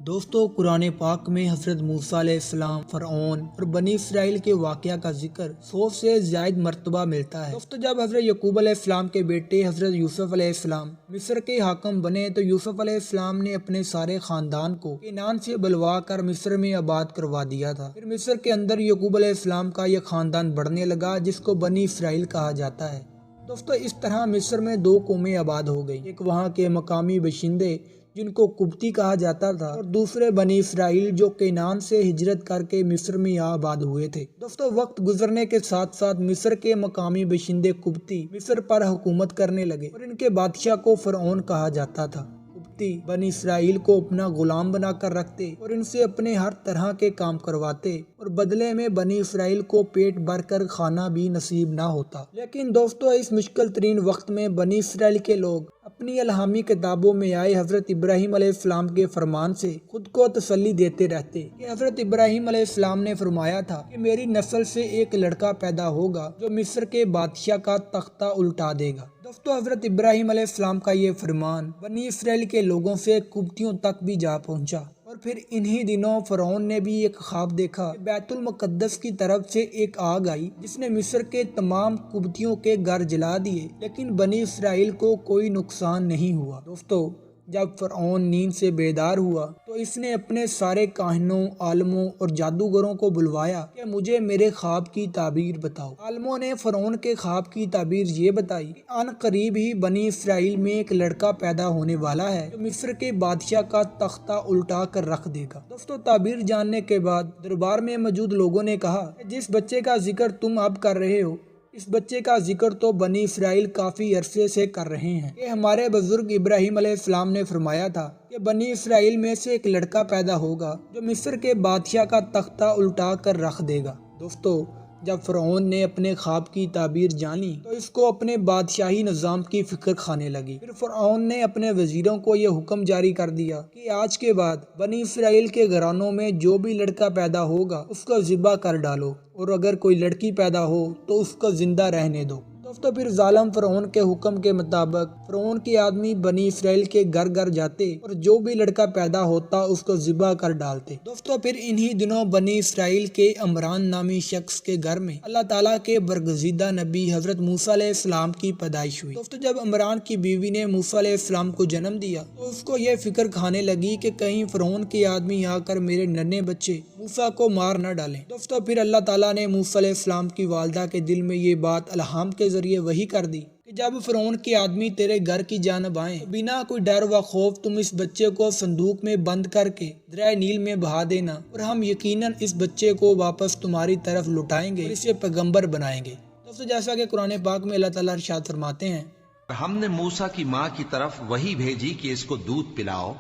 دوستو قرآن پاک میں حضرت موسیٰ علیہ السلام، فرعون اور بنی اسرائیل کے واقعہ کا ذکر 100 سے زائد مرتبہ ملتا ہے۔ دوستو جب حضرت یعقوب علیہ السلام کے بیٹے حضرت یوسف علیہ السلام مصر کے حاکم بنے تو یوسف علیہ السلام نے اپنے سارے خاندان کو کنعان سے بلوا کر مصر میں آباد کروا دیا تھا۔ پھر مصر کے اندر یعقوب علیہ السلام کا یہ خاندان بڑھنے لگا جس کو بنی اسرائیل کہا جاتا ہے۔ دوستو اس طرح مصر میں 2 قومیں آباد ہو گئی، ایک وہاں کے مقامی باشندے جن کو قبطی کہا جاتا تھا، اور دوسرے بنی اسرائیل جو کنعان سے ہجرت کر کے مصر میں آباد ہوئے تھے۔ دوستو وقت گزرنے کے ساتھ ساتھ مصر کے مقامی باشندے قبطی مصر پر حکومت کرنے لگے اور ان کے بادشاہ کو فرعون کہا جاتا تھا۔ قبطی بنی اسرائیل کو اپنا غلام بنا کر رکھتے اور ان سے اپنے ہر طرح کے کام کرواتے اور بدلے میں بنی اسرائیل کو پیٹ بھر کر کھانا بھی نصیب نہ ہوتا۔ لیکن دوستو اس مشکل ترین وقت میں بنی اسرائیل کے لوگ اپنی الہامی کتابوں میں آئے حضرت ابراہیم علیہ السلام کے فرمان سے خود کو تسلی دیتے رہتے کہ حضرت ابراہیم علیہ السلام نے فرمایا تھا کہ میری نسل سے ایک لڑکا پیدا ہوگا جو مصر کے بادشاہ کا تختہ الٹا دے گا۔ دوستو حضرت ابراہیم علیہ السلام کا یہ فرمان بنی اسرائیل کے لوگوں سے قبطیوں تک بھی جا پہنچا، اور پھر انہی دنوں فرعون نے بھی ایک خواب دیکھا کہ بیت المقدس کی طرف سے ایک آگ آئی جس نے مصر کے تمام قبطیوں کے گھر جلا دیے، لیکن بنی اسرائیل کو کوئی نقصان نہیں ہوا۔ دوستو جب فرعون نیند سے بیدار ہوا تو اس نے اپنے سارے کاہنوں، عالموں اور جادوگروں کو بلوایا کہ مجھے میرے خواب کی تعبیر بتاؤ۔ عالموں نے فرعون کے خواب کی تعبیر یہ بتائی کہ ان قریب ہی بنی اسرائیل میں ایک لڑکا پیدا ہونے والا ہے جو مصر کے بادشاہ کا تختہ الٹا کر رکھ دے گا۔ دوستو تعبیر جاننے کے بعد دربار میں موجود لوگوں نے کہا کہ جس بچے کا ذکر تم اب کر رہے ہو، اس بچے کا ذکر تو بنی اسرائیل کافی عرصے سے کر رہے ہیں کہ ہمارے بزرگ ابراہیم علیہ السلام نے فرمایا تھا کہ بنی اسرائیل میں سے ایک لڑکا پیدا ہوگا جو مصر کے بادشاہ کا تختہ الٹا کر رکھ دے گا۔ دوستو جب فرعون نے اپنے خواب کی تعبیر جانی تو اس کو اپنے بادشاہی نظام کی فکر کھانے لگی۔ پھر فرعون نے اپنے وزیروں کو یہ حکم جاری کر دیا کہ آج کے بعد بنی اسرائیل کے گھرانوں میں جو بھی لڑکا پیدا ہوگا اس کو ذبح کر ڈالو، اور اگر کوئی لڑکی پیدا ہو تو اس کو زندہ رہنے دو۔ دوستو پھر ظالم فرعون کے حکم کے مطابق فرعون کے آدمی بنی اسرائیل کے گھر گھر جاتے اور جو بھی لڑکا پیدا ہوتا اس کو ذبح کر ڈالتے۔ دوستو پھر انہی دنوں بنی اسرائیل کے عمران نامی شخص کے گھر میں اللہ تعالیٰ کے برگزیدہ نبی حضرت موسیٰ علیہ السلام کی پیدائش ہوئی۔ دوستو جب عمران کی بیوی نے موسیٰ علیہ السلام کو جنم دیا تو اس کو یہ فکر کھانے لگی کہ کہیں فرعون کے آدمی آ کر میرے ننھے بچے موسیٰ کو مار نہ ڈالیں۔ دوستو پھر اللہ تعالیٰ نے موسیٰ علیہ السلام کی والدہ کے دل میں یہ بات الہام کے ذریعے وحی کر دی کہ جب فرعون کے آدمی تیرے گھر کی جانب آئیں تو بنا کوئی ڈر و خوف تم اس بچے کو صندوق میں بند کر کے دریائے نیل میں بہا دینا، اور ہم یقیناً اس بچے کو واپس تمہاری طرف لوٹائیں گے اور اسے پیغمبر بنائیں گے۔ دوستو جیسا کہ قرآن پاک میں اللہ تعالیٰ ارشاد فرماتے ہیں، ہم نے موسیٰ کی ماں کی طرف وحی بھیجی کہ اس کو دودھ پلاؤ،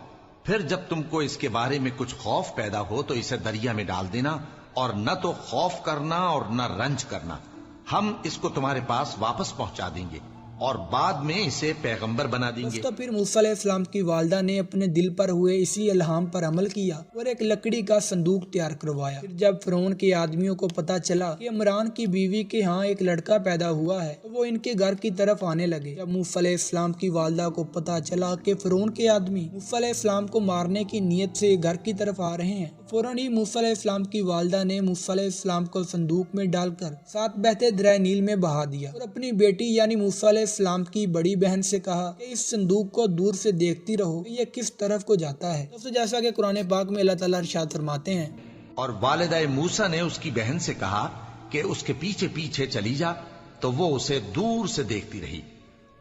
پھر جب تم کو اس کے بارے میں کچھ خوف پیدا ہو تو اسے دریا میں ڈال دینا، اور نہ تو خوف کرنا اور نہ رنج کرنا، ہم اس کو تمہارے پاس واپس پہنچا دیں گے اور بعد میں اسے پیغمبر بنا دیں گے۔ دوستو پھر موسیٰ علیہ السلام کی والدہ نے اپنے دل پر ہوئے اسی الہام پر عمل کیا اور ایک لکڑی کا صندوق تیار کروایا۔ پھر جب فرعون کے آدمیوں کو پتا چلا کہ عمران کی بیوی کے ہاں ایک لڑکا پیدا ہوا ہے تو وہ ان کے گھر کی طرف آنے لگے۔ جب موسیٰ علیہ السلام کی والدہ کو پتا چلا کہ فرعون کے آدمی موسیٰ علیہ السلام کو مارنے کی نیت سے گھر کی طرف آ رہے ہیں، فوراً ہی موسیٰ علیہ السلام کی والدہ نے موسیٰ علیہ السلام کو صندوق میں ڈال کر ساتھ بہتے دریائے نیل میں بہا دیا اور اپنی بیٹی یعنی موسیٰ علیہ السلام کی بڑی بہن سے کہا کہ اس صندوق کو دور سے دیکھتی رہو کہ یہ کس طرف کو جاتا ہے۔ دوستو جیسا کہ قرآن پاک میں اللہ تعالیٰ ارشاد فرماتے ہیں، اور والدہ موسیٰ نے اس کی بہن سے کہا کہ اس کے پیچھے پیچھے چلی جا، تو وہ اسے دور سے دیکھتی رہی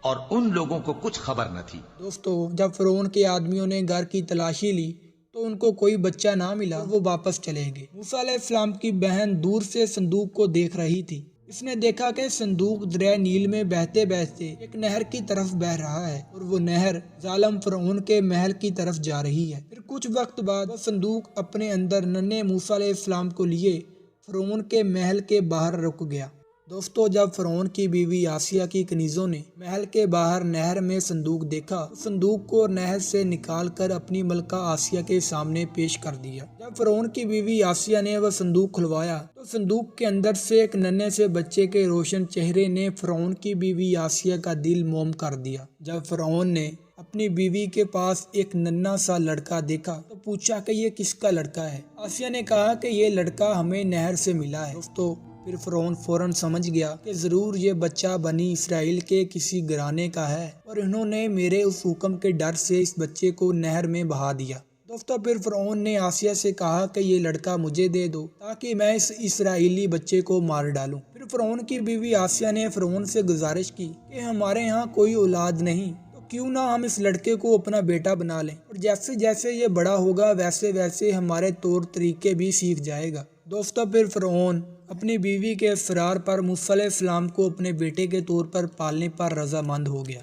اور ان لوگوں کو کچھ خبر نہ تھی۔ دوستو جب فرعون کے آدمیوں نے گھر کی تلاشی لی تو ان کو کوئی بچہ نہ ملا، وہ واپس چلے گئے۔ موسیٰ علیہ السلام کی بہن دور سے صندوق کو دیکھ رہی تھی۔ اس نے دیکھا کہ صندوق دریائے نیل میں بہتے بہتے ایک نہر کی طرف بہ رہا ہے اور وہ نہر ظالم فرعون کے محل کی طرف جا رہی ہے۔ پھر کچھ وقت بعد وہ صندوق اپنے اندر ننھے موسیٰ علیہ السلام کو لیے فرعون کے محل کے باہر رک گیا۔ دوستو جب فرعون کی بیوی آسیہ کی کنیزوں نے محل کے باہر نہر میں صندوق دیکھا تو صندوق کو نہر سے نکال کر اپنی ملکہ آسیہ کے سامنے پیش کر دیا۔ جب فرعون کی بیوی آسیہ نے وہ صندوق کھلوایا تو صندوق کے اندر سے ایک ننھے سے بچے کے روشن چہرے نے فرعون کی بیوی آسیہ کا دل موم کر دیا۔ جب فرعون نے اپنی بیوی کے پاس ایک ننھا سا لڑکا دیکھا تو پوچھا کہ یہ کس کا لڑکا ہے؟ آسیہ نے کہا کہ یہ لڑکا ہمیں نہر سے ملا ہے۔ دوستو پھر فرعون فوراً سمجھ گیا کہ ضرور یہ بچہ بنی اسرائیل کے کسی گھرانے کا ہے اور انہوں نے میرے اس حکم کے ڈر سے اس بچے کو نہر میں بہا دیا۔ دوستو پھر فرعون نے آسیہ سے کہا کہ یہ لڑکا مجھے دے دو تاکہ میں اس اسرائیلی بچے کو مار ڈالوں۔ پھر فرعون کی بیوی آسیہ نے فرعون سے گزارش کی کہ ہمارے ہاں کوئی اولاد نہیں، کیوں نہ ہم اس لڑکے کو اپنا بیٹا بنا لیں اور جیسے جیسے یہ بڑا ہوگا ویسے ویسے ہمارے طور طریقے بھی سیکھ جائے گا۔ دوستو پھر فرعون اپنی بیوی کے اصرار پر موسیٰ علیہ السلام کو اپنے بیٹے کے طور پر پالنے پر رضامند ہو گیا۔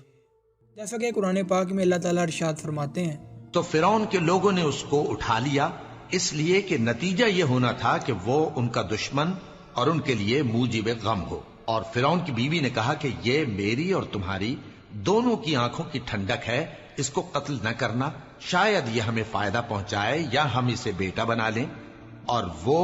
جیسا کہ قرآن پاک میں اللہ تعالیٰ ارشاد فرماتے ہیں، تو فرعون کے لوگوں نے اس کو اٹھا لیا، اس لیے کہ نتیجہ یہ ہونا تھا کہ وہ ان کا دشمن اور ان کے لیے موجب غم ہو۔ اور فرعون کی بیوی نے کہا کہ یہ میری اور تمہاری دونوں کی آنکھوں کی ٹھنڈک ہے، اس کو قتل نہ کرنا، شاید یہ ہمیں فائدہ پہنچائے یا ہم اسے بیٹا بنا لیں۔ اور وہ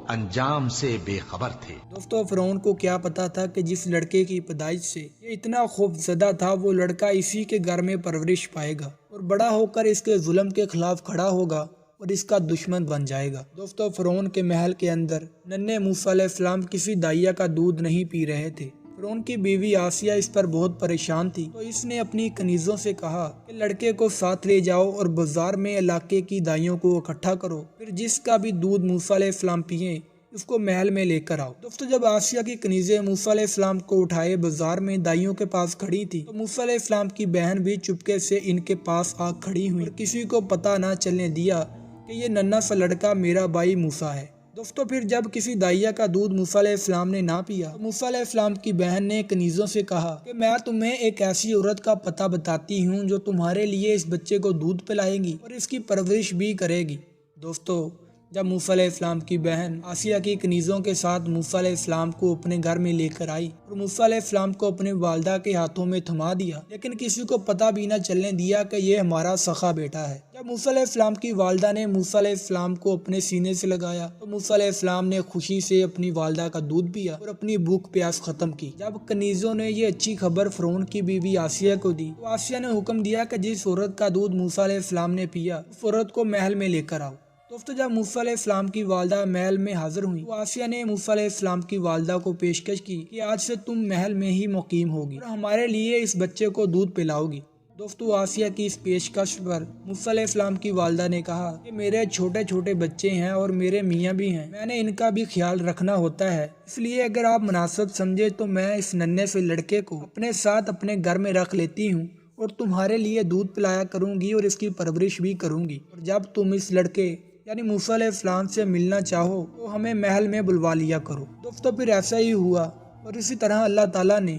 انجام سے بے خبر تھے۔ دوستو فرعون کو کیا پتا تھا کہ جس لڑکے کی پیدائش سے یہ اتنا خوف زدہ تھا وہ لڑکا اسی کے گھر میں پرورش پائے گا اور بڑا ہو کر اس کے ظلم کے خلاف کھڑا ہوگا اور اس کا دشمن بن جائے گا۔ دوستو فرعون کے محل کے اندر ننھے موسیٰ علیہ السلام کسی دائیا کا دودھ نہیں پی رہے تھے۔ فرعون کی بیوی آسیہ اس پر بہت پریشان تھی تو اس نے اپنی کنیزوں سے کہا کہ لڑکے کو ساتھ لے جاؤ اور بازار میں علاقے کی دائیوں کو اکٹھا کرو، پھر جس کا بھی دودھ موسیٰ علیہ السلام پیئیں اس کو محل میں لے کر آؤ۔ دوستو جب آسیہ کی کنیزیں موسیٰ علیہ السلام کو اٹھائے بازار میں دائیوں کے پاس کھڑی تھی تو موسیٰ علیہ السلام کی بہن بھی چپکے سے ان کے پاس آ کھڑی ہوئی اور کسی کو پتہ نہ چلنے دیا کہ یہ ننھا سا لڑکا میرا بھائی موسیٰ ہے۔ دوستو پھر جب کسی دائیا کا دودھ موسیٰ علیہ السلام نے نہ پیا تو موسیٰ علیہ السلام کی بہن نے کنیزوں سے کہا کہ میں تمہیں ایک ایسی عورت کا پتہ بتاتی ہوں جو تمہارے لیے اس بچے کو دودھ پلائے گی اور اس کی پرورش بھی کرے گی۔ دوستو جب موسیٰ علیہ السلام کی بہن آسیہ کی کنیزوں کے ساتھ موسیٰ علیہ السلام کو اپنے گھر میں لے کر آئی اور موسیٰ علیہ السلام کو اپنے والدہ کے ہاتھوں میں تھما دیا، لیکن کسی کو پتہ بھی نہ چلنے دیا کہ یہ ہمارا سخا بیٹا ہے۔ جب موسیٰ علیہ السلام کی والدہ نے موسیٰ علیہ السلام کو اپنے سینے سے لگایا تو موسیٰ علیہ السلام نے خوشی سے اپنی والدہ کا دودھ پیا اور اپنی بھوک پیاس ختم کی۔ جب کنیزوں نے یہ اچھی خبر فرعون کی بیوی آسیہ کو دی تو آسیہ نے حکم دیا کہ جس عورت کا دودھ موسیٰ علیہ السلام نے پیا اس عورت کو محل میں لے کر آؤ۔ دوستو جب موسیٰ علیہ السلام کی والدہ محل میں حاضر ہوئی تو آسیہ نے موسیٰ علیہ السلام کی والدہ کو پیشکش کی کہ آج سے تم محل میں ہی مقیم ہوگی اور ہمارے لیے اس بچے کو دودھ پلاؤ گی۔ دوستو آسیہ کی اس پیشکش پر موسیٰ علیہ السلام کی والدہ نے کہا کہ میرے چھوٹے چھوٹے بچے ہیں اور میرے میاں بھی ہیں، میں نے ان کا بھی خیال رکھنا ہوتا ہے، اس لیے اگر آپ مناسب سمجھے تو میں اس ننھے سے لڑکے کو اپنے ساتھ اپنے گھر میں رکھ لیتی ہوں اور تمہارے لیے دودھ پلایا کروں گی اور اس کی پرورش بھی کروں گی، اور جب تم اس لڑکے یعنی موسیٰ علیہ السلام سے ملنا چاہو تو ہمیں محل میں بلوا لیا کرو۔ دوستو پھر ایسا ہی ہوا اور اسی طرح اللہ تعالیٰ نے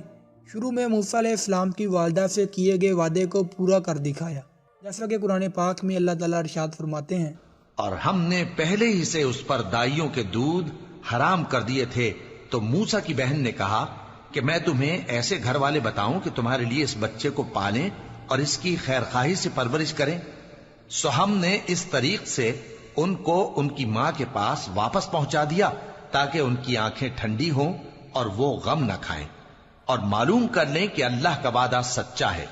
شروع میں موسیٰ علیہ السلام کی والدہ سے کیے گئے وعدے کو پورا کر دکھایا، جیسا کہ قرآن پاک میں اللہ تعالیٰ ارشاد فرماتے ہیں، اور ہم نے پہلے ہی سے اس پر دائیوں کے دودھ حرام کر دیے تھے۔ تو موسیٰ کی بہن نے کہا کہ میں تمہیں ایسے گھر والے بتاؤں کہ تمہارے لیے اس بچے کو پالیں اور اس کی خیر خواہی سے پرورش کریں۔ سو ہم نے اس طریق سے ان کو ان کی ماں کے پاس واپس پہنچا دیا تاکہ ان کی آنکھیں ٹھنڈی ہوں اور وہ غم نہ کھائیں، اور معلوم کر لیں کہ اللہ کا وعدہ سچا ہے،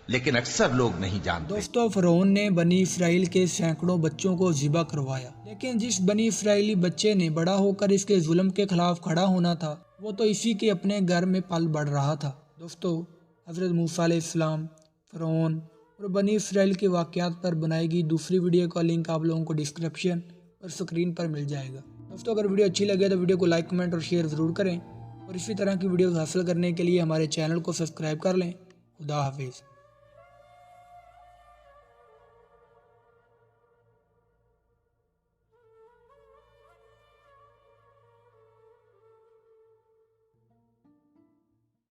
لیکن اکثر لوگ نہیں جانتے۔ دوستو فرعون نے بنی اسرائیل کے سینکڑوں بچوں کو ذبح کروایا، لیکن جس بنی اسرائیلی بچے نے بڑا ہو کر اس کے ظلم کے خلاف کھڑا ہونا تھا وہ تو اسی کے اپنے گھر میں پل بڑھ رہا تھا۔ دوستو حضرت موسیٰ علیہ السلام، فرعون اور بنی اسرائیل کے واقعات پر بنائی گئی دوسری ویڈیو کا لنک آپ لوگوں کو ڈسکرپشن اور سکرین پر مل جائے گا۔ دوستو اگر ویڈیو اچھی لگے تو ویڈیو کو لائک، کمنٹ اور شیئر ضرور کریں، اور اسی طرح کی ویڈیوز حاصل کرنے کے لیے ہمارے چینل کو سبسکرائب کر لیں۔ خدا حافظ۔